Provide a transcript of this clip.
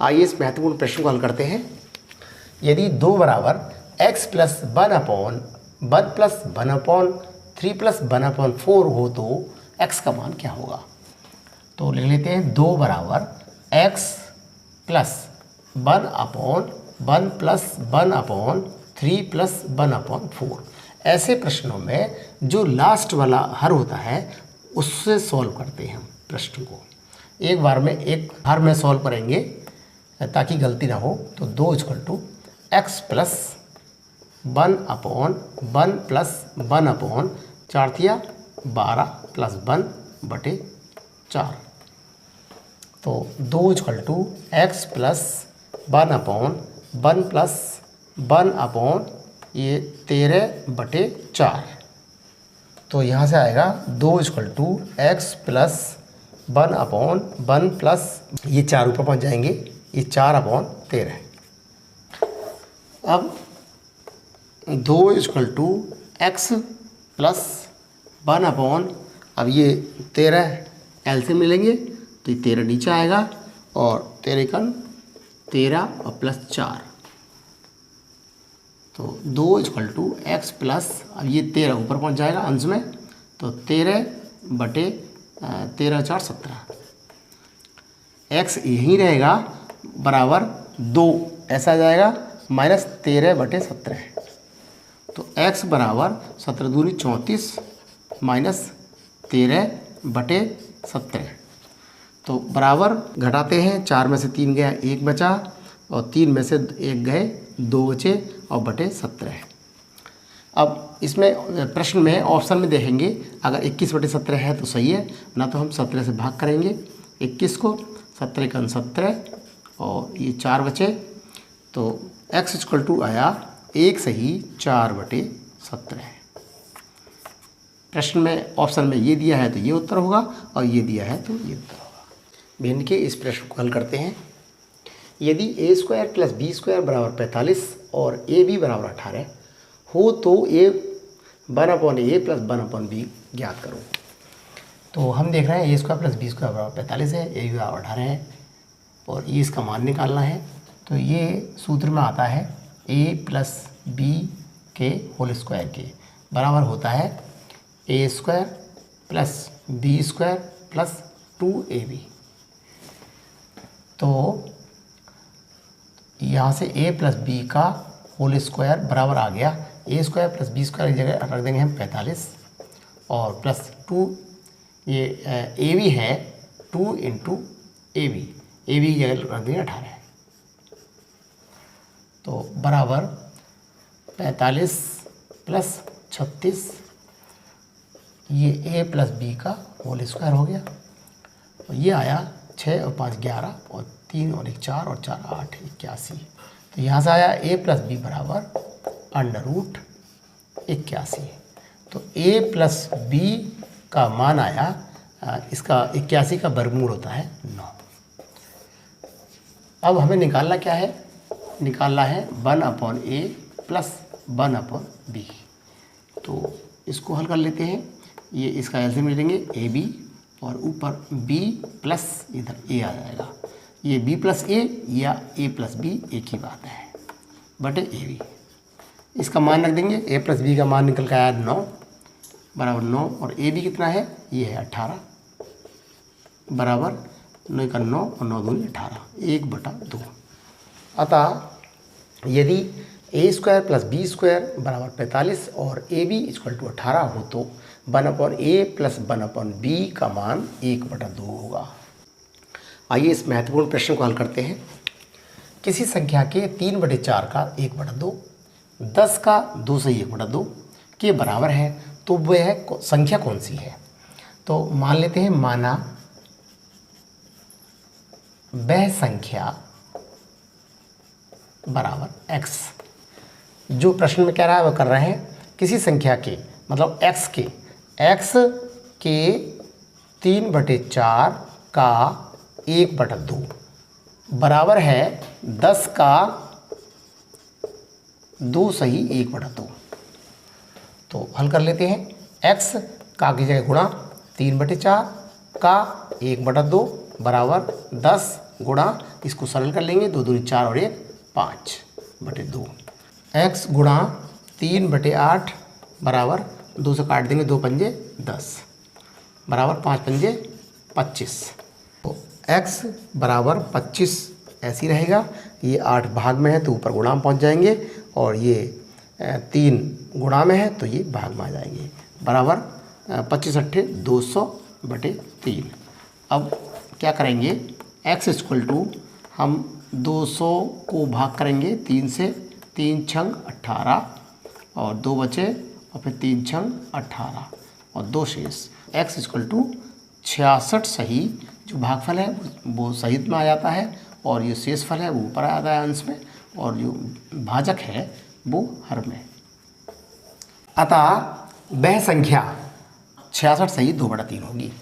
आइए इस महत्वपूर्ण प्रश्न को हल करते हैं। यदि 2 बराबर x प्लस 1/1 प्लस 1/3 प्लस 1/4 हो तो x का मान क्या होगा। तो लिख लेते हैं 2 बराबर x प्लस 1/1 प्लस 1/3 प्लस 1/4। ऐसे प्रश्नों में जो लास्ट वाला हर होता है उससे सॉल्व करते हैं हम प्रश्न को। एक बार में एक हर में सॉल्व करेंगे ताकि गलती ना हो। तो 2 = x प्लस 1/1 प्लस 1/4 12 प्लस 1/4। तो 2 = x प्लस 1/1 प्लस 13/4। तो यहाँ से आएगा 2 = x प्लस 1/1 प्लस ये 4 ऊपर पहुँच जाएंगे, ये 4/13। अब 2 = x प्लस 1/, अब ये 13 एलसीएम मिलेंगे तो ये 13 नीचे आएगा और 13 और प्लस 4। तो 2 = x प्लस, अब ये 13 ऊपर पहुंच जाएगा अंश में, तो 13/13 4 17। x यहीं रहेगा बराबर 2 ऐसा आ जाएगा माइनस 13/17। तो x बराबर 17 दूनी 34 माइनस 13/17। तो बराबर घटाते हैं, 4 में से 3 गया 1 बचा और 3 में से 1 गए 2 बचे और बटे 17। अब इसमें प्रश्न में ऑप्शन में देखेंगे, अगर 21/17 है तो सही है, ना तो हम 17 से भाग करेंगे 21 को। 17 × 17 और ये 4 बचे। तो x = आया 1 सही 4/17। प्रश्न में ऑप्शन में ये दिया है तो ये उत्तर होगा और ये दिया है तो ये उत्तर होगा। भिन्न के इस प्रश्न को हल करते हैं। यदि a² + b² = 45 और ab = 18 हो तो 1/a प्लस 1/b ज्ञात करो। तो हम देख रहे हैं a² + b² = 45 है, ab = 18 है और ये इसका मान निकालना है। तो ये सूत्र में आता है a + b के होल स्क्वायर के बराबर होता है a² + b² + 2ab। तो यहाँ से a + b का होल स्क्वायर बराबर आ गया a² + b² की जगह रख देंगे हम 45 और प्लस 2, ये ab है 2 × ab की जगह रख देंगे 18। तो बराबर 45 + 36, ये a + b का होल स्क्वायर हो गया और ये आया 6 और 5 11 और 3 और 1 4 और 4 8 81। तो यहाँ से आया a + b बराबर √81। तो a + b का मान आया, इसका 81 का वर्गमूल होता है 9। अब हमें निकालना क्या है, निकालना है 1/a प्लस 1/b। तो इसको हल कर लेते हैं। ये इसका एलसीएम ले लेंगे ab और ऊपर b प्लस इधर a आ जाएगा। ये b + a या a + b एक ही बात है बटे ab। इसका मान रख देंगे, a + b का मान निकल कर आया 9 बराबर 9 और ab कितना है, ये है 18 बराबर 9 × 9 और 9 दूनी 18 1/2। अतः यदि a² + b² = 45 और ab = 18 हो तो 1/a प्लस 1/b का मान 1/2 होगा। आइए इस महत्वपूर्ण प्रश्न को हल करते हैं। किसी संख्या के 3/4 का 1/2, 10 का 2 से 1/2 के बराबर है तो वह संख्या कौन सी है। तो मान लेते हैं, माना वह संख्या बराबर x। जो प्रश्न में कह रहा है वो कर रहे हैं, किसी संख्या के मतलब x के 3/4 का 1/2 बराबर है 10 का 2 सही 1/2। तो हल कर लेते हैं, x का की जगह गुणा 3/4 का 1/2 बराबर 10 गुणा, इसको सरल कर लेंगे, 2 दूनी 4 और 1 5/2। x गुणा 3/8 बराबर 2 से काट देंगे, 2 पंजे 10 बराबर 5 पंजे 25। तो x बराबर 25 ऐसे ही रहेगा। ये 8 भाग में है तो ऊपर गुणा में पहुँच जाएंगे, और ये 3 गुणा में है तो ये भाग में आ जाएंगे। बराबर 25 अट्ठे 200/3। अब क्या करेंगे, x इक्वल टू हम 200 को भाग करेंगे 3 से, 3 छंग 18 और 2 बचे, और फिर 3 छंग 18 और 2 शेष। x इक्वल टू 66 सही, जो भागफल है वो सहित में आ जाता है, और ये शेष फल है वो ऊपर आ जाता है अंश में, और जो भाजक है वो हर में। अतः वह संख्या 66 सही 2/3 होगी।